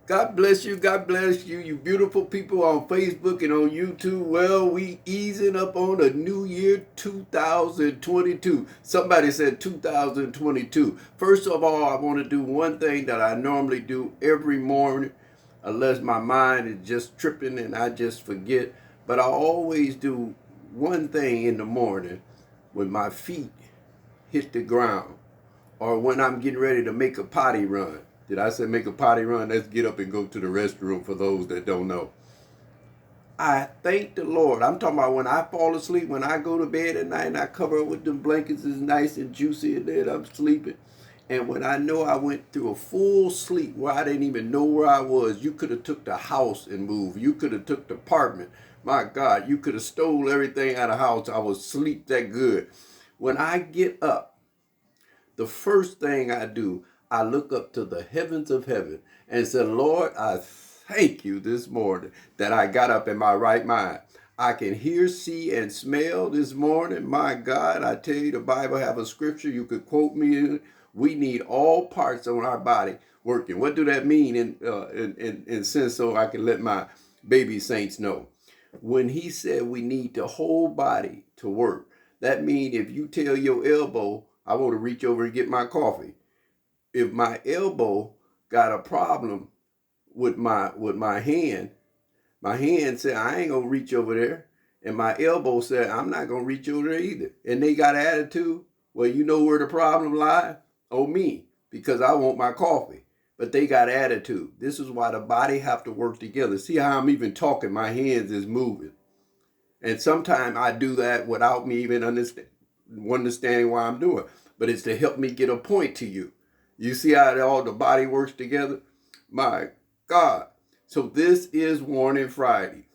God bless you. God bless you, you beautiful people on Facebook and on YouTube. Well, we easing up on a new year 2022. Somebody said 2022. First of all, I want to do one thing that I normally do every morning, unless my mind is just tripping and I just forget. But I always do one thing in the morning when my feet hit the ground or when I'm getting ready to make a potty run. Did I say make a potty run? Let's get up and go to the restroom for those that don't know. I thank the Lord. I'm talking about when I fall asleep, when I go to bed at night and I cover up with them blankets, it's nice and juicy in there, I'm sleeping. And when I know I went through a full sleep where I didn't even know where I was, you could have took the house and moved. You could have took the apartment. My God, you could have stole everything out of the house. I was sleep that good. When I get up, the first thing I do, I look up to the heavens of heaven and say, Lord, I thank you this morning that I got up in my right mind. I can hear, see, and smell this morning. My God, I tell you, the Bible have a scripture you could quote me in. We need all parts of our body working. What do that mean in sense so I can let my baby saints know? When he said we need the whole body to work, that means if you tell your elbow, I want to reach over and get my coffee. If my elbow got a problem with my hand said I ain't gonna reach over there, and my elbow said I'm not gonna reach over there either. And they got an attitude. Well, you know where the problem lies? Oh, me, because I want my coffee. But they got attitude. This is why the body have to work together. See how I'm even talking? My hands is moving. And sometimes I do that without me even understanding why I'm doing. But it's to help me get a point to you. You see how all the body works together? My God. So this is Warning Friday.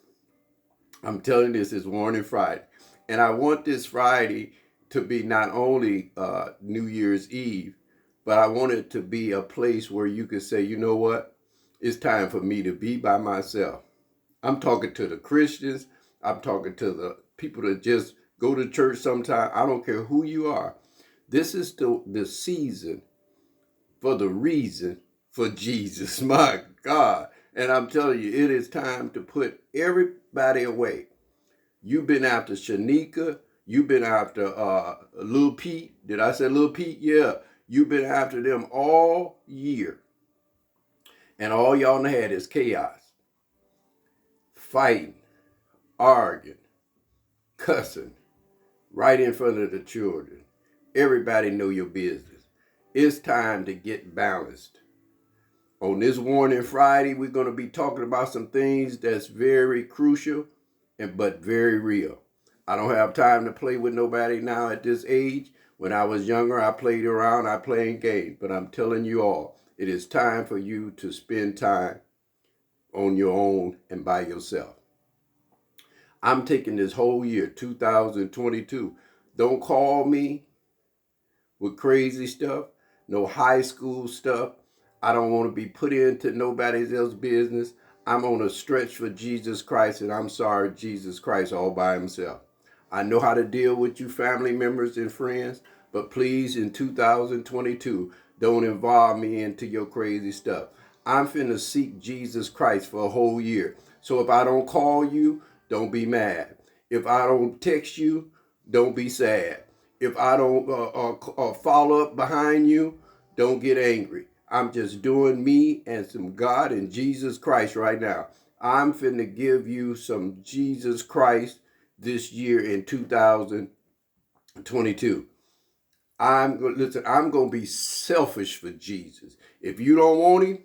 I'm telling you, this is Warning Friday. And I want this Friday to be not only New Year's Eve, but I want it to be a place where you could say, you know what? It's time for me to be by myself. I'm talking to the Christians. I'm talking to the people that just go to church sometime. I don't care who you are. This is the season for the reason for Jesus. My God. And I'm telling you, it is time to put everybody away. You've been after Shanika. You've been after Lil Pete. Did I say Lil Pete? Yeah. You've been after them all year. And all y'all had is chaos, fighting, arguing, cussing right in front of the children. Everybody know your business. It's time to get balanced. On this Warning Friday, we're going to be talking about some things that's very crucial but very real. I don't have time to play with nobody now at this age. When I was younger, I played around, I played games. But I'm telling you all, it is time for you to spend time on your own and by yourself. I'm taking this whole year, 2022. Don't call me with crazy stuff, no high school stuff. I don't want to be put into nobody else's business. I'm on a stretch for Jesus Christ, and I'm sorry, Jesus Christ all by himself. I know how to deal with you family members and friends, but please, in 2022, don't involve me into your crazy stuff. I'm finna seek Jesus Christ for a whole year. So if I don't call you, don't be mad. If I don't text you, don't be sad. If I don't follow up behind you, don't get angry. I'm just doing me and some God and Jesus Christ right now. I'm finna give you some Jesus Christ this year in 2022. I'm gonna be selfish for Jesus. If you don't want him,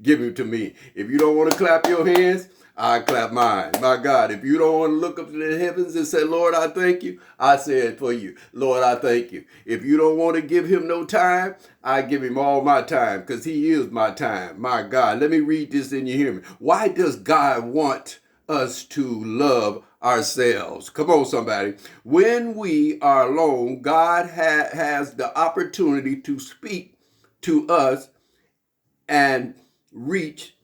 give him to me. If you don't want to clap your hands, I clap mine. My God, if you don't want to look up to the heavens and say, Lord, I thank you, I say it for you. Lord, I thank you. If you don't want to give him no time, I give him all my time because he is my time. My God, let me read this and you hear me. Why does God want us to love ourselves? Come on, somebody. When we are alone, God has the opportunity to speak to us and reach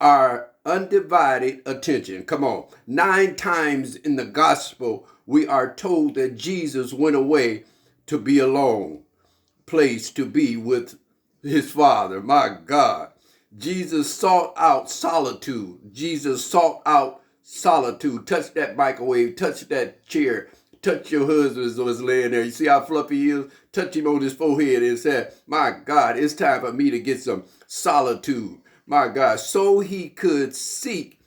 our undivided attention. Come on. 9 times in the gospel, we are told that Jesus went away to be alone, place to be with his Father. My God. Jesus sought out solitude. Jesus sought out solitude. Touch that microwave, touch that chair, touch your husband was laying there. You see how fluffy he is? Touch him on his forehead and said, my God, it's time for me to get some solitude. My God, so he could seek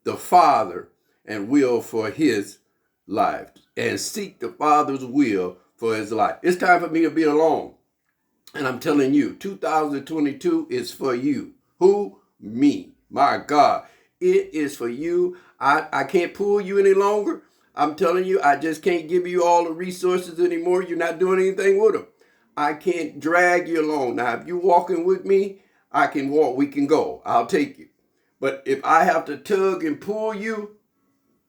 the Father and will for his life. And seek the Father's will for his life. It's time for me to be alone. And I'm telling you, 2022 is for you. Who? Me. My God. It is for you. I can't pull you any longer. I'm telling you, I just can't give you all the resources anymore. You're not doing anything with them. I can't drag you along. Now, if you're walking with me, I can walk. We can go. I'll take you. But if I have to tug and pull you,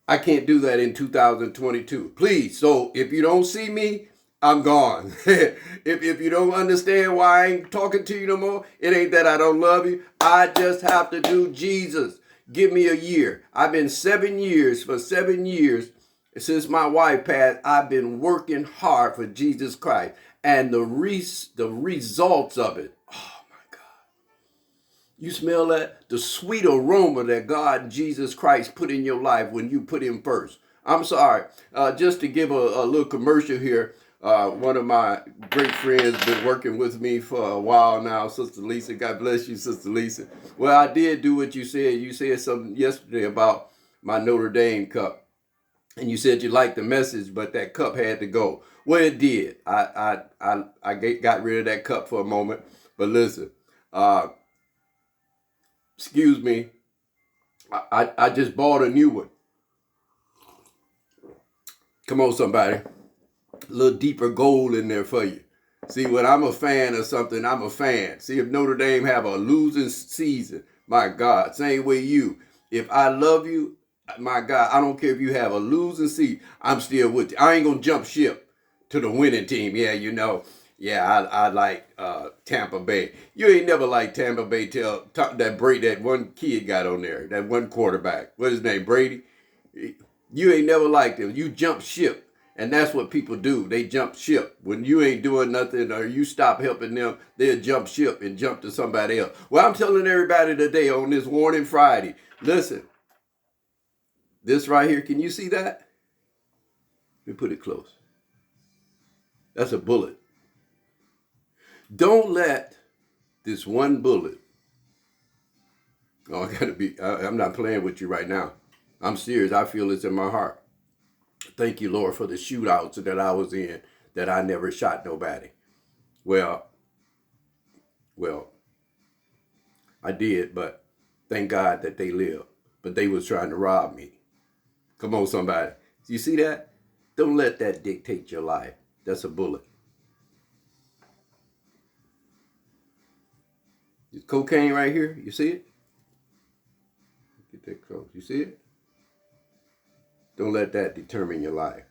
I can't do that in 2022. Please. So if you don't see me, I'm gone. if you don't understand why I ain't talking to you no more, it ain't that I don't love you. I just have to do Jesus. Give me a year. I've been 7 years. For 7 years, since my wife passed, I've been working hard for Jesus Christ. And the results of it, oh my God. You smell that? The sweet aroma that God, Jesus Christ, put in your life when you put him first. I'm sorry. Just to give a little commercial here. One of my great friends been working with me for a while now, Sister Lisa. God bless you, Sister Lisa. Well, I did do what you said. You said something yesterday about my Notre Dame cup. And you said you liked the message, but that cup had to go. Well, it did. I got rid of that cup for a moment. But listen, excuse me, I just bought a new one. Come on, somebody. A little deeper gold in there for you. See, when I'm a fan of something, I'm a fan. See, if Notre Dame have a losing season, my God, same way you. If I love you, my God, I don't care if you have a losing season, I'm still with you. I ain't going to jump ship to the winning team. Yeah, you know. Yeah, I like Tampa Bay. You ain't never liked Tampa Bay till that one kid got on there, that one quarterback. What's his name, Brady? You ain't never liked him. You jump ship. And that's what people do. They jump ship. When you ain't doing nothing or you stop helping them, they'll jump ship and jump to somebody else. Well, I'm telling everybody today on this Warning Friday, listen, this right here, can you see that? Let me put it close. That's a bullet. Don't let this one bullet, I'm not playing with you right now. I'm serious. I feel it's in my heart. Thank you, Lord, for the shootouts that I was in, that I never shot nobody. Well, I did, but thank God that they lived. But they was trying to rob me. Come on, somebody. You see that? Don't let that dictate your life. That's a bullet. It's cocaine right here. You see it? Get that close. You see it? Don't let that determine your life.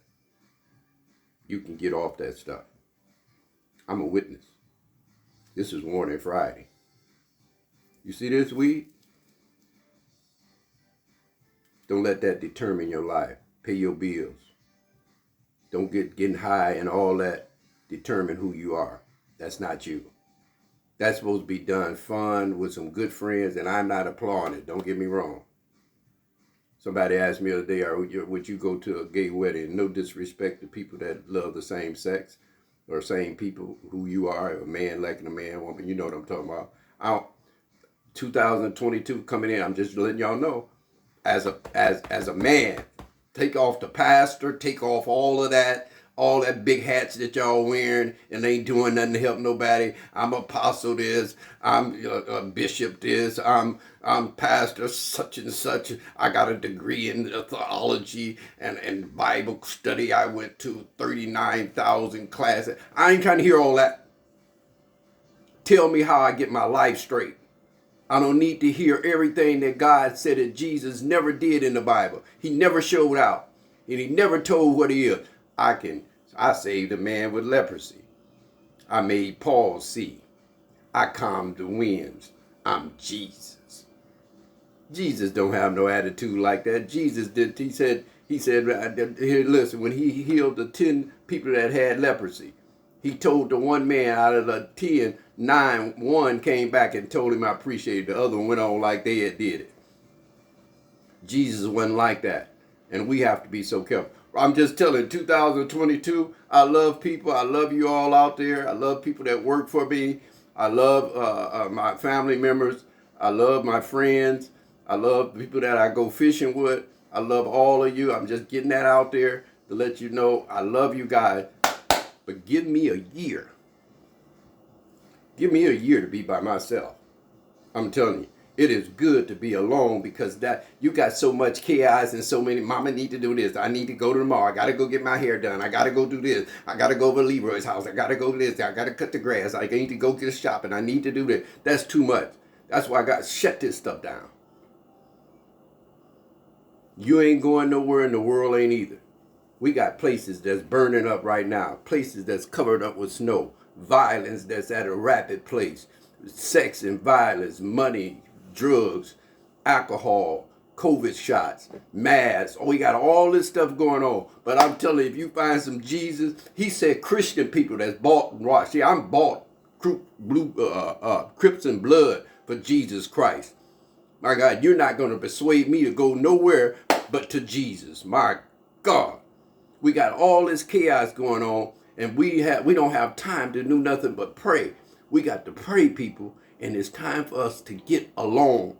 You can get off that stuff. I'm a witness. This is Warning Friday. You see this weed? Don't let that determine your life. Pay your bills. Don't getting high and all that determine who you are. That's not you. That's supposed to be done fun with some good friends, and I'm not applauding it. Don't get me wrong. Somebody asked me the other day, would you go to a gay wedding? No disrespect to people that love the same sex or same people who you are, a man liking a man, woman. You know what I'm talking about. 2022 coming in, I'm just letting y'all know, as a man, take off the pastor, take off all that big hats that y'all wearing and ain't doing nothing to help nobody. I'm apostle this, I'm a bishop this, I'm pastor such and such. I got a degree in theology and Bible study. I went to 39,000 classes. I ain't trying to hear all that. Tell me how I get my life straight. I don't need to hear everything that God said that Jesus never did in the Bible. He never showed out. And he never told what he is. I saved a man with leprosy. I made Paul see. I calmed the winds. I'm Jesus. Jesus don't have no attitude like that. Jesus did. He said, here, listen, when he healed the 10 people that had leprosy, He told the one man out of the 10, 9, one came back and told him I appreciate it. The other one went on like they had did it. Jesus wasn't like that. And we have to be so careful. I'm just telling 2022, I love people. I love you all out there. I love people that work for me. I love my family members. I love my friends. I love people that I go fishing with. I love all of you. I'm just getting that out there to let you know I love you guys. But give me a year. Give me a year to be by myself. I'm telling you. It is good to be alone because that you got so much chaos and so many. Mama need to do this. I need to go to the mall. I got to go get my hair done. I got to go do this. I got to go over to Leroy's house. I got to go to this. I got to cut the grass. I need to go get shopping. I need to do this. That's too much. That's why I got to shut this stuff down. You ain't going nowhere and the world ain't either. We got places that's burning up right now. Places that's covered up with snow. Violence that's at a rapid pace. Sex and violence. Money. Drugs, alcohol, COVID shots, masks. Oh, we got all this stuff going on. But I'm telling you, if you find some Jesus, he said Christian people that's bought and washed. See, I'm bought Crips and blood for Jesus Christ. My God, you're not going to persuade me to go nowhere but to Jesus. My God. We got all this chaos going on, and we don't have time to do nothing but pray. We got to pray, people. And it's time for us to get along.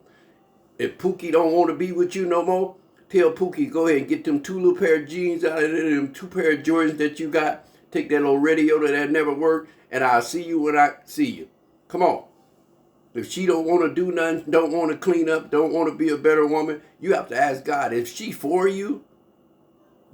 If Pookie don't want to be with you no more, tell Pookie, go ahead and get them 2 little pair of jeans out of there, them 2 pair of Jordans that you got. Take that little radio that never worked, and I'll see you when I see you. Come on. If she don't want to do nothing, don't want to clean up, don't want to be a better woman, you have to ask God. If she for you,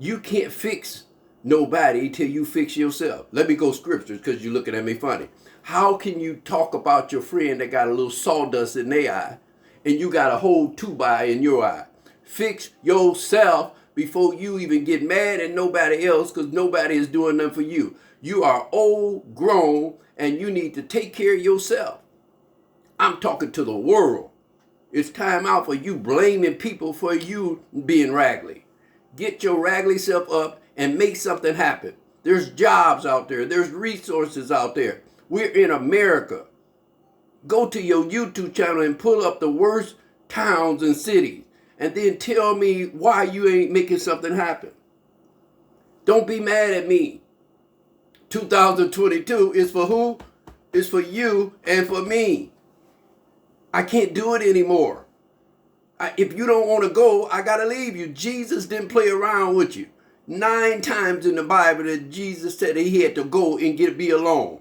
you can't fix nobody till you fix yourself. Let me go scriptures because you're looking at me funny. How can you talk about your friend that got a little sawdust in their eye and you got a whole 2-by in your eye? Fix yourself before you even get mad at nobody else because nobody is doing nothing for you. You are old, grown, and you need to take care of yourself. I'm talking to the world. It's time out for you blaming people for you being raggedy. Get your raggedy self up and make something happen. There's jobs out there. There's resources out there. We're in America. Go to your YouTube channel and pull up the worst towns and cities and then tell me why you ain't making something happen. Don't be mad at me. 2022 is for who? It's for you and for me. I can't do it anymore. If you don't want to go, I got to leave you. Jesus didn't play around with you. 9 times in the Bible that Jesus said that he had to go and be alone.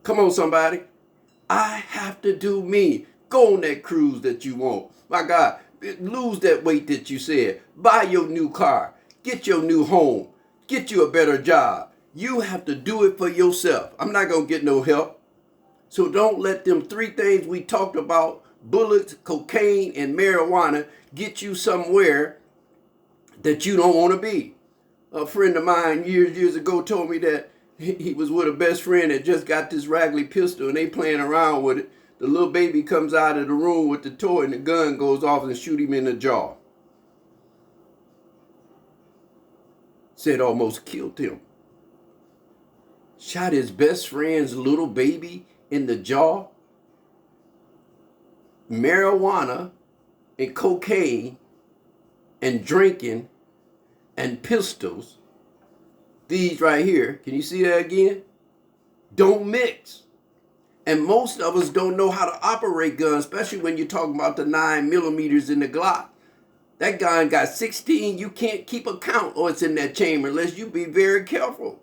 Come on, somebody. I have to do me. Go on that cruise that you want. My God, lose that weight that you said. Buy your new car. Get your new home. Get you a better job. You have to do it for yourself. I'm not going to get no help. So don't let them 3 things we talked about, bullets, cocaine, and marijuana, get you somewhere that you don't want to be. A friend of mine years ago told me that he was with a best friend that just got this raggedy pistol and they playing around with it. The little baby comes out of the room with the toy and the gun goes off and shoot him in the jaw. Said almost killed him. Shot his best friend's little baby in the jaw. Marijuana and cocaine and drinking and pistols. These right here, can you see that again? Don't mix. And most of us don't know how to operate guns, especially when you're talking about the 9mm in the Glock. That gun got 16. You can't keep a count or it's in that chamber unless you be very careful.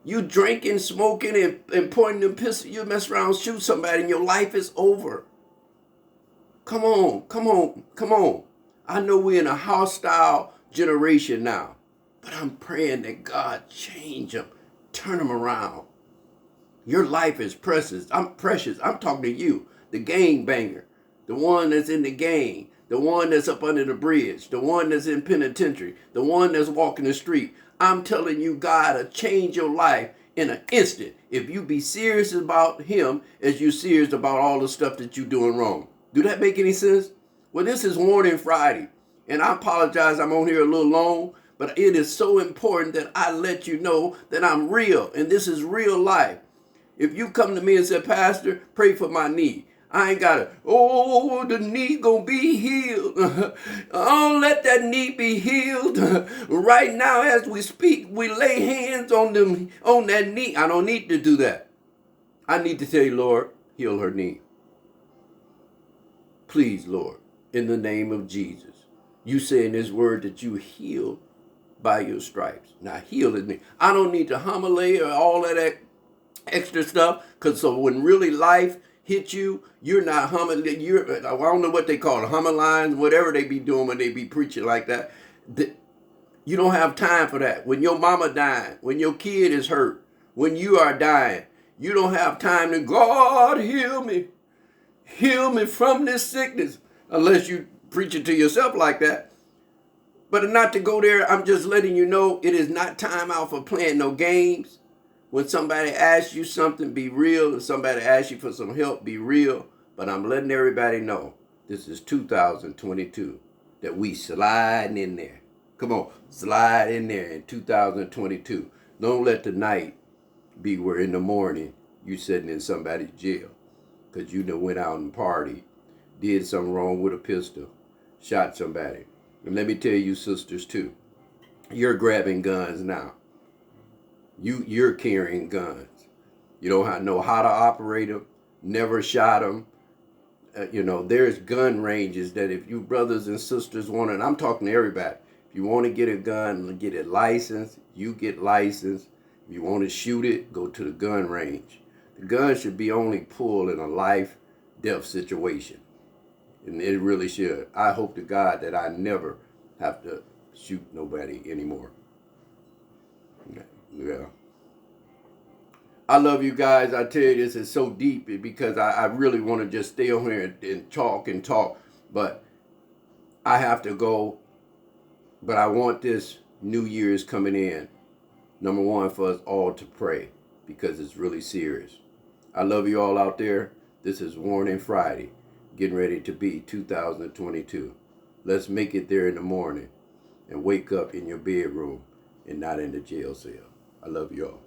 You drinking, smoking, and pointing them pistols, you mess around, shoot somebody, and your life is over. Come on, come on, come on. I know we're in a hostile generation now, but I'm praying that God change them, turn them around. Your life is precious. I'm talking to you, the gangbanger, the one that's in the gang, the one that's up under the bridge, the one that's in penitentiary, the one that's walking the street. I'm telling you, God will change your life in an instant if you be serious about him as you serious about all the stuff that you're doing wrong. Do that make any sense? Well, this is Warning Friday, and I apologize I'm on here a little long, But it is so important that I let you know that I'm real, and this is real life. If you come to me and say, Pastor, pray for my knee, I ain't got to, oh, the knee gonna be healed. Oh, let that knee be healed. Right now, as we speak, we lay hands on them, on that knee. I don't need to do that. I need to say, Lord, heal her knee. Please, Lord, in the name of Jesus. You say in this word that you heal by your stripes. Now heal it. I don't need to homily or all of that extra stuff, because so when really life hits you, you're not humming. I don't know what they call it, humming lines, whatever they be doing when they be preaching like that. You don't have time for that. When your mama dying, when your kid is hurt, when you are dying, you don't have time to, God, heal me. Heal me from this sickness. Unless you preach it to yourself like that. But not to go there, I'm just letting you know it is not time out for playing no games. When somebody asks you something, be real. If somebody asks you for some help, be real. But I'm letting everybody know this is 2022, that we sliding in there. Come on, slide in there in 2022. Don't let the night be where in the morning you sitting in somebody's jail because you done went out and partied, did something wrong with a pistol, shot somebody. And let me tell you, sisters, too, you're grabbing guns now. You're carrying guns. You don't know how to operate them, never shot them. There's gun ranges that if you brothers and sisters want it, and I'm talking to everybody, if you want to get a gun, get it licensed, you get licensed. If you want to shoot it, go to the gun range. The gun should be only pulled in a life-death situation. And it really should. I hope to God that I never have to shoot nobody anymore. Yeah. I love you guys. I tell you, this is so deep because I really want to just stay on here and talk. But I have to go. But I want this New Year's coming in. Number one, for us all to pray because it's really serious. I love you all out there. This is Warning Friday, getting ready to be 2022. Let's make it there in the morning and wake up in your bedroom and not in the jail cell. I love you all.